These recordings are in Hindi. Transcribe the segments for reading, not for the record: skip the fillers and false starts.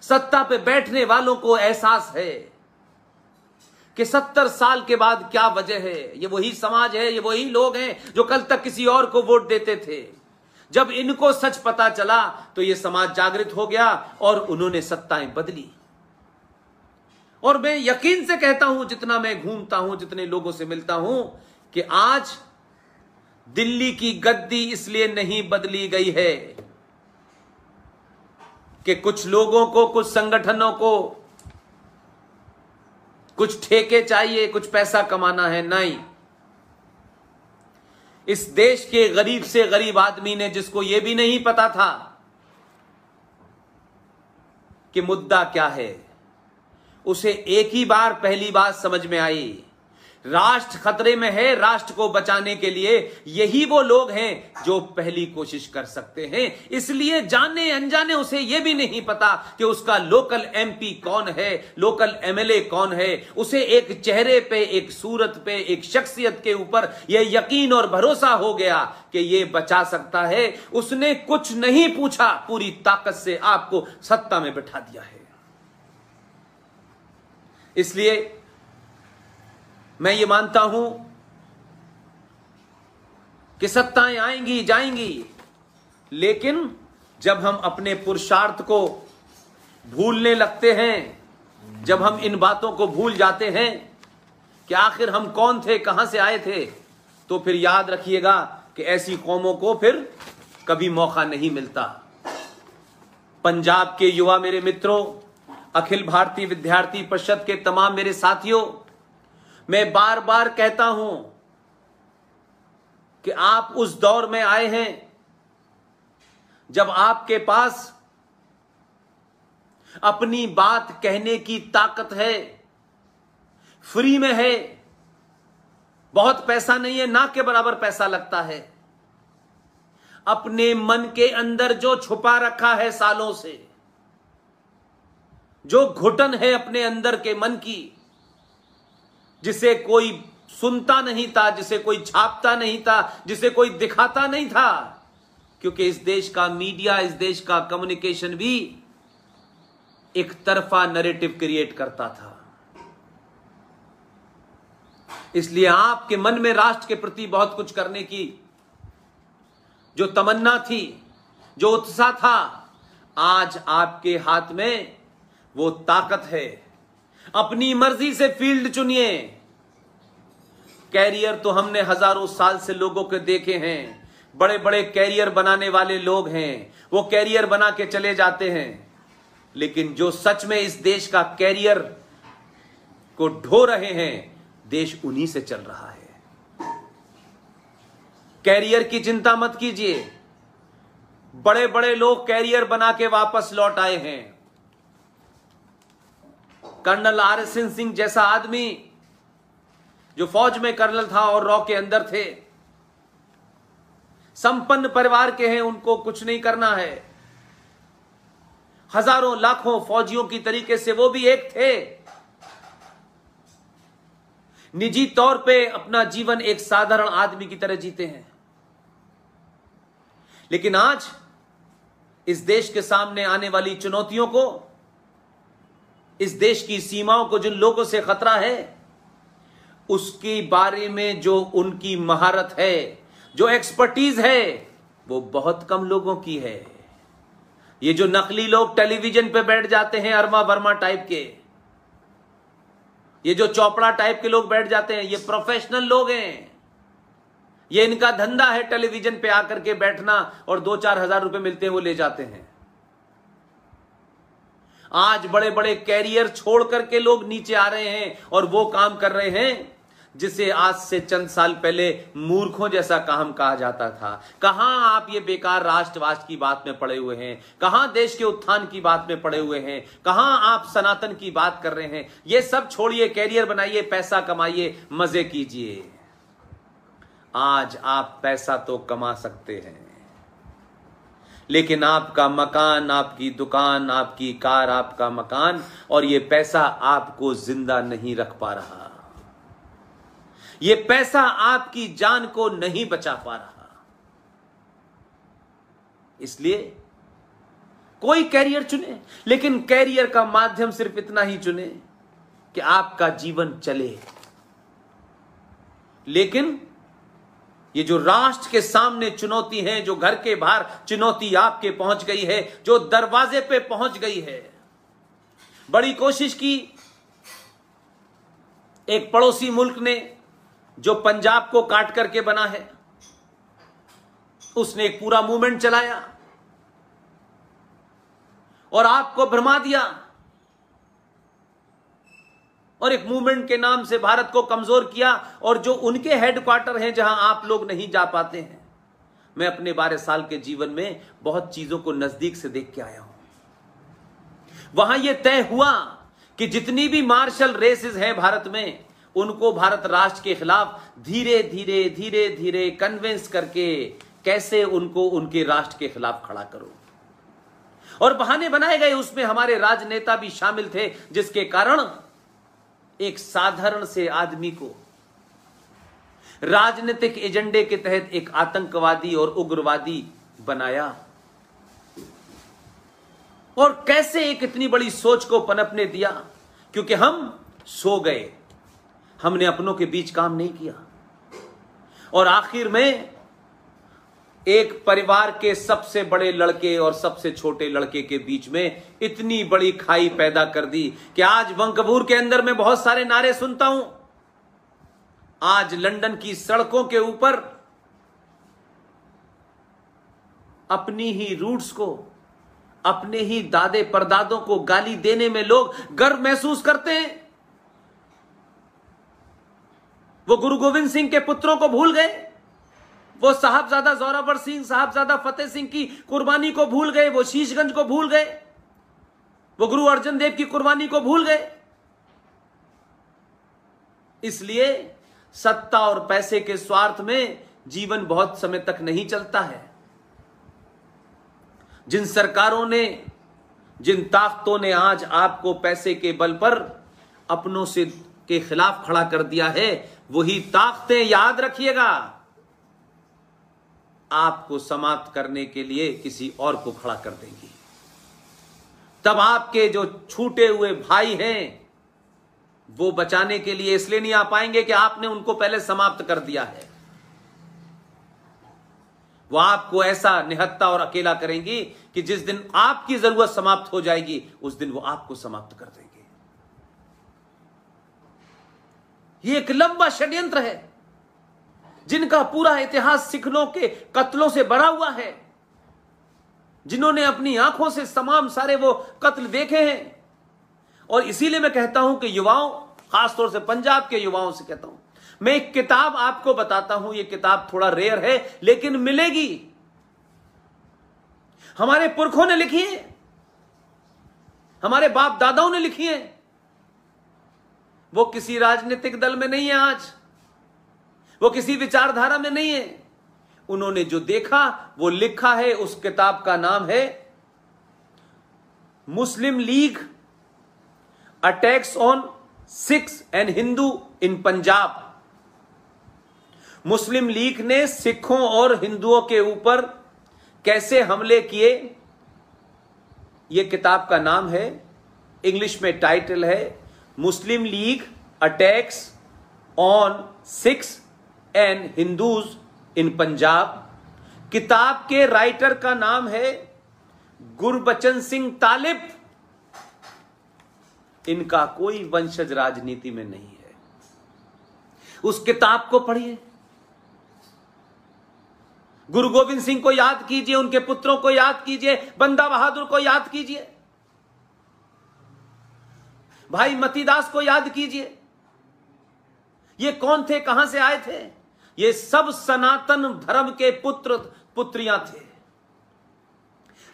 सत्ता पे बैठने वालों को एहसास है कि 70 साल के बाद क्या वजह है। ये वही समाज है, ये वही लोग हैं जो कल तक किसी और को वोट देते थे। जब इनको सच पता चला तो ये समाज जागृत हो गया और उन्होंने सत्ताएं बदली। और मैं यकीन से कहता हूं, जितना मैं घूमता हूं, जितने लोगों से मिलता हूं, कि आज दिल्ली की गद्दी इसलिए नहीं बदली गई है कि कुछ लोगों को, कुछ संगठनों को कुछ ठेके चाहिए, कुछ पैसा कमाना है। नहीं, इस देश के गरीब से गरीब आदमी ने, जिसको यह भी नहीं पता था कि मुद्दा क्या है, उसे एक ही बार पहली बात समझ में आई, राष्ट्र खतरे में है। राष्ट्र को बचाने के लिए यही वो लोग हैं जो पहली कोशिश कर सकते हैं। इसलिए जाने अनजाने उसे यह भी नहीं पता कि उसका लोकल एमपी कौन है, लोकल एमएलए कौन है। उसे एक चेहरे पे, एक सूरत पे, एक शख्सियत के ऊपर यह यकीन और भरोसा हो गया कि यह बचा सकता है। उसने कुछ नहीं पूछा, पूरी ताकत से आपको सत्ता में बिठा दिया है। इसलिए मैं ये मानता हूं कि सत्ताएं आएंगी जाएंगी, लेकिन जब हम अपने पुरुषार्थ को भूलने लगते हैं, जब हम इन बातों को भूल जाते हैं कि आखिर हम कौन थे, कहां से आए थे, तो फिर याद रखिएगा कि ऐसी कौमों को फिर कभी मौका नहीं मिलता। पंजाब के युवा मेरे मित्रों, अखिल भारतीय विद्यार्थी परिषद के तमाम मेरे साथियों, मैं बार बार कहता हूं कि आप उस दौर में आए हैं जब आपके पास अपनी बात कहने की ताकत है, फ्री में है, बहुत पैसा नहीं है, ना के बराबर पैसा लगता है। अपने मन के अंदर जो छुपा रखा है सालों से, जो घुटन है अपने अंदर के मन की, जिसे कोई सुनता नहीं था, जिसे कोई छापता नहीं था, जिसे कोई दिखाता नहीं था, क्योंकि इस देश का मीडिया, इस देश का कम्युनिकेशन भी एक तरफा नैरेटिव क्रिएट करता था। इसलिए आपके मन में राष्ट्र के प्रति बहुत कुछ करने की जो तमन्ना थी, जो उत्साह था, आज आपके हाथ में वो ताकत है। अपनी मर्जी से फील्ड चुनिए। कैरियर तो हमने हजारों साल से लोगों के देखे हैं, बड़े बड़े कैरियर बनाने वाले लोग हैं, वो कैरियर बना के चले जाते हैं। लेकिन जो सच में इस देश का कैरियर को ढो रहे हैं, देश उन्हीं से चल रहा है। कैरियर की चिंता मत कीजिए, बड़े बड़े लोग कैरियर बना के वापस लौट आए हैं। कर्नल RSN सिंह जैसा आदमी जो फौज में कर्नल था और रॉ के अंदर थे, संपन्न परिवार के हैं, उनको कुछ नहीं करना है। हजारों लाखों फौजियों की तरीके से वो भी एक थे। निजी तौर पे अपना जीवन एक साधारण आदमी की तरह जीते हैं। लेकिन आज इस देश के सामने आने वाली चुनौतियों को, इस देश की सीमाओं को, जिन लोगों से खतरा है, उसके बारे में जो उनकी महारत है, जो एक्सपर्टीज है, वो बहुत कम लोगों की है। ये जो नकली लोग टेलीविजन पे बैठ जाते हैं, अरमा वर्मा टाइप के, ये जो चोपड़ा टाइप के लोग बैठ जाते हैं, ये प्रोफेशनल लोग हैं। ये इनका धंधा है टेलीविजन पे आकर के बैठना, और 2-4 हजार रुपए मिलते हैं वो ले जाते हैं। आज बड़े बड़े कैरियर छोड़ करके लोग नीचे आ रहे हैं और वो काम कर रहे हैं जिसे आज से चंद साल पहले मूर्खों जैसा काम कहा जाता था। कहां आप ये बेकार राष्ट्रवाद की बात में पड़े हुए हैं, कहां देश के उत्थान की बात में पड़े हुए हैं, कहां आप सनातन की बात कर रहे हैं। ये सब छोड़िए, कैरियर बनाइए, पैसा कमाइए, मजे कीजिए। आज आप पैसा तो कमा सकते हैं, लेकिन आपका मकान, आपकी दुकान, आपकी कार, आपका मकान और ये पैसा आपको जिंदा नहीं रख पा रहा। ये पैसा आपकी जान को नहीं बचा पा रहा। इसलिए कोई कैरियर चुने, लेकिन कैरियर का माध्यम सिर्फ इतना ही चुने कि आपका जीवन चले। लेकिन ये जो राष्ट्र के सामने चुनौती है, जो घर के बाहर चुनौती आपके पहुंच गई है, जो दरवाजे पे पहुंच गई है, बड़ी कोशिश की। एक पड़ोसी मुल्क ने, जो पंजाब को काट करके बना है, उसने एक पूरा मूवमेंट चलाया और आपको भरमा दिया, और एक मूवमेंट के नाम से भारत को कमजोर किया। और जो उनके हेडक्वार्टर हैं, जहां आप लोग नहीं जा पाते हैं, मैं अपने 12 साल के जीवन में बहुत चीजों को नजदीक से देख के आया हूं। वहां यह तय हुआ कि जितनी भी मार्शल रेसेस हैं भारत में, उनको भारत राष्ट्र के खिलाफ धीरे धीरे धीरे धीरे कन्विंस करके कैसे उनको उनके राष्ट्र के खिलाफ खड़ा करो। और बहाने बनाए गए, उसमें हमारे राजनेता भी शामिल थे, जिसके कारण एक साधारण से आदमी को राजनीतिक एजेंडे के तहत एक आतंकवादी और उग्रवादी बनाया। और कैसे एक इतनी बड़ी सोच को पनपने दिया? क्योंकि हम सो गए, हमने अपनों के बीच काम नहीं किया, और आखिर में एक परिवार के सबसे बड़े लड़के और सबसे छोटे लड़के के बीच में इतनी बड़ी खाई पैदा कर दी कि आज वंकबूर के अंदर मैं बहुत सारे नारे सुनता हूं। आज लंदन की सड़कों के ऊपर अपनी ही रूट्स को, अपने ही दादे परदादों को गाली देने में लोग गर्व महसूस करते हैं। वो गुरु गोविंद सिंह के पुत्रों को भूल गए, वो साहबजादा जोरावर सिंह, साहबजादा फतेह सिंह की कुर्बानी को भूल गए, वो शीशगंज को भूल गए, वो गुरु अर्जन देव की कुर्बानी को भूल गए। इसलिए सत्ता और पैसे के स्वार्थ में जीवन बहुत समय तक नहीं चलता है। जिन सरकारों ने, जिन ताकतों ने आज आपको पैसे के बल पर अपनों से के खिलाफ खड़ा कर दिया है, वही ताकतें, याद रखिएगा, आपको समाप्त करने के लिए किसी और को खड़ा कर देंगी। तब आपके जो छूटे हुए भाई हैं, वो बचाने के लिए इसलिए नहीं आ पाएंगे कि आपने उनको पहले समाप्त कर दिया है। वो आपको ऐसा निहत्था और अकेला करेंगी कि जिस दिन आपकी जरूरत समाप्त हो जाएगी, उस दिन वो आपको समाप्त कर देंगे। ये एक लंबा षड्यंत्र है, जिनका पूरा इतिहास सिखों के कत्लों से भरा हुआ है, जिन्होंने अपनी आंखों से तमाम सारे वो कत्ल देखे हैं। और इसीलिए मैं कहता हूं कि युवाओं, खासतौर से पंजाब के युवाओं से कहता हूं, मैं एक किताब आपको बताता हूं। ये किताब थोड़ा रेयर है, लेकिन मिलेगी। हमारे पुरखों ने लिखी है, हमारे बाप दादाओं ने लिखी है। वो किसी राजनीतिक दल में नहीं है आज, वो किसी विचारधारा में नहीं है। उन्होंने जो देखा वो लिखा है। उस किताब का नाम है Muslim League attacks on Sikhs and Hindu in Punjab. Muslim League ने सिखों और हिंदुओं के ऊपर कैसे हमले किए, यह किताब का नाम है। इंग्लिश में टाइटल है Muslim League attacks on Sikhs and Hindus in Punjab. किताब के राइटर का नाम है गुरबचन सिंह तालिब। इनका कोई वंशज राजनीति में नहीं है। उस किताब को पढ़िए, गुरु गोविंद सिंह को याद कीजिए, उनके पुत्रों को याद कीजिए, बंदा बहादुर को याद कीजिए, भाई मतीदास को याद कीजिए। ये कौन थे, कहां से आए थे? ये सब सनातन धर्म के पुत्र पुत्रियां थे।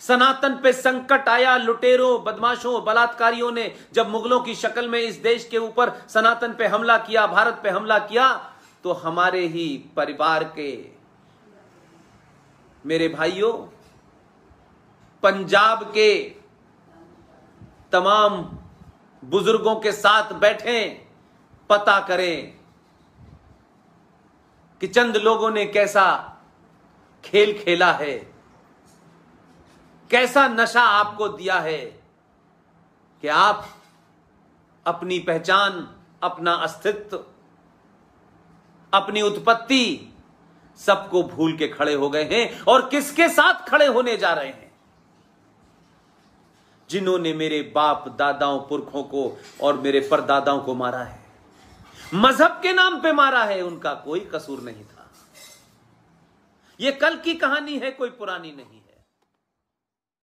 सनातन पे संकट आया, लुटेरों, बदमाशों, बलात्कारियों ने जब मुगलों की शक्ल में इस देश के ऊपर सनातन पे हमला किया, भारत पे हमला किया, तो हमारे ही परिवार के मेरे भाइयों, पंजाब के तमाम बुजुर्गों के साथ बैठें, पता करें कि चंद लोगों ने कैसा खेल खेला है। कैसा नशा आपको दिया है कि आप अपनी पहचान, अपना अस्तित्व, अपनी उत्पत्ति सबको भूल के खड़े हो गए हैं। और किसके साथ खड़े होने जा रहे हैं? जिन्होंने मेरे बाप दादाओं पुरखों को और मेरे परदादाओं को मारा है, मजहब के नाम पे मारा है, उनका कोई कसूर नहीं था। यह कल की कहानी है, कोई पुरानी नहीं।